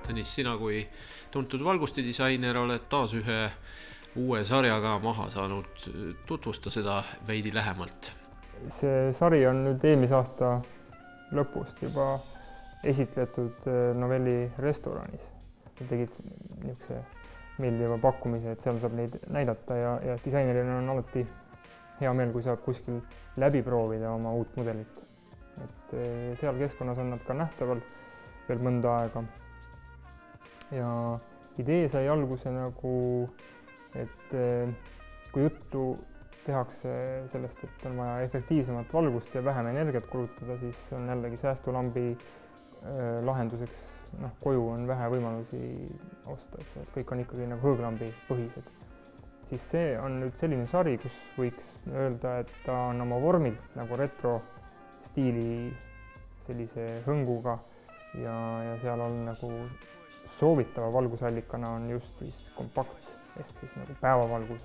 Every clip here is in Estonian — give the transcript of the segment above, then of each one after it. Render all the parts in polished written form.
Tõnis, sina kui tuntud valgustidisainer oled taas ühe uue sarjaga maha saanud. Tutvusta seda veidi lähemalt. See sari on nüüd eelmise aasta lõpust juba esitletud Novelli restoranis. Tegid niisuguse meeldiva pakkumise, et seal saab neid näidata ja disainerina on alati hea meel, kui saab kuskil läbi proovida oma uut mudelit. Et seal keskkonnas on nad ka nähtaval veel mõnda aega. Ja idee sai alguse nagu, et kui juttu tehakse sellest, et on vaja efektiivsemat valgust ja vähem energiat kulutada, siis on jällegi säästulambi lahenduseks. Koju on vähe võimalusi osta, et kõik on ikkagi nagu hõõglambi põhised. Siis see on nüüd selline sari, kus võiks öelda, et ta on oma vormilt nagu retro stiili sellise hõnguga ja seal on nagu soovitava valgusallikana on just siis kompakt ehk siis nagu päevavalgus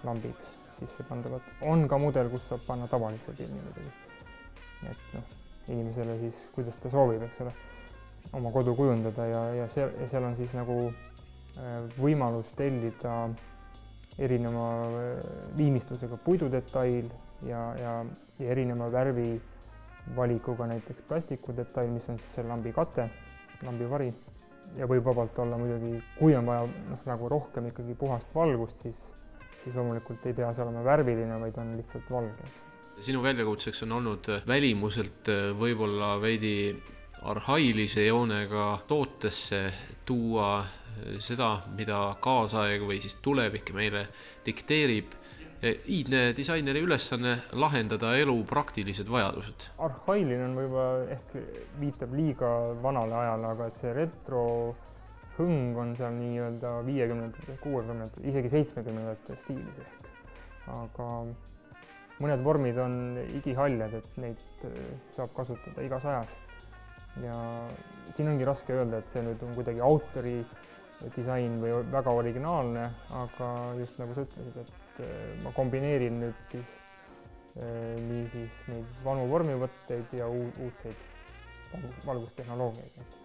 lambid sisse pandavad. On ka mudel, kus saab panna tavalise pilmi. Et inimesele siis, kuidas ta soovib, eks ole, oma kodu kujundada ja seal on siis nagu võimalus tellida erineva viimistlusega puidudetail ja erineva värvi valikuga näiteks plastikudetail, mis on siis see lambi kate, lambi vari. Ja võib vabalt olla muidugi, kui on vaja nagu rohkem ikkagi puhast valgust, siis loomulikult ei pea see olema värviline, vaid on lihtsalt valge. Sinu väljakutseks on olnud välimuselt võib-olla veidi arhailise joonega tootesse tuua seda, mida kaasaeg või siis tulevik meile dikteerib. Iidne disaineri ülesanne lahendada elu praktilised vajadused. Arhailine on võib-olla ehk viitab liiga vanale ajale, aga et see retro hõng on seal nii-öelda 50, 60, isegi 70 stiilis ehk. Aga mõned vormid on igihaljad, et neid saab kasutada igas ajas. Ja siin ongi raske öelda, et see nüüd on kuidagi autori disain või väga originaalne, aga just nagu sa ütlesid, et ma kombineerin nüüd siis nii siis neid vanu vormivõtteid ja uudseid valgustehnoloogiaid.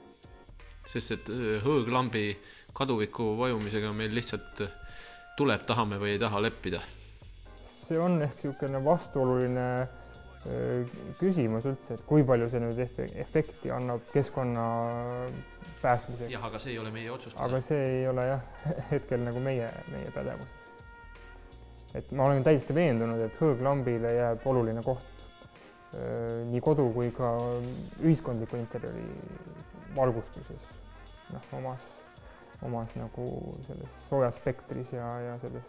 Sest et hõõglambi kaduviku vajumisega meil lihtsalt tuleb, tahame või ei taha leppida. See on ehk niisugune vastuoluline küsimus üldse, et kui palju see nüüd efekti annab keskkonna päästmiseks. Jah, aga see ei ole meie otsustada. Aga see ei ole hetkel nagu meie pädevus. Et ma olen täiesti veendunud, et hõõglambile jääb oluline koht nii kodu kui ka ühiskondliku interjööri valgustuses. Omas nagu selles soojaspektris ja selles.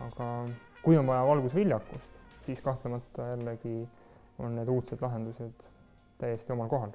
Aga kui on vaja valgusviljakust, siis kahtlemata jällegi on need uudsed lahendused täiesti omal kohal.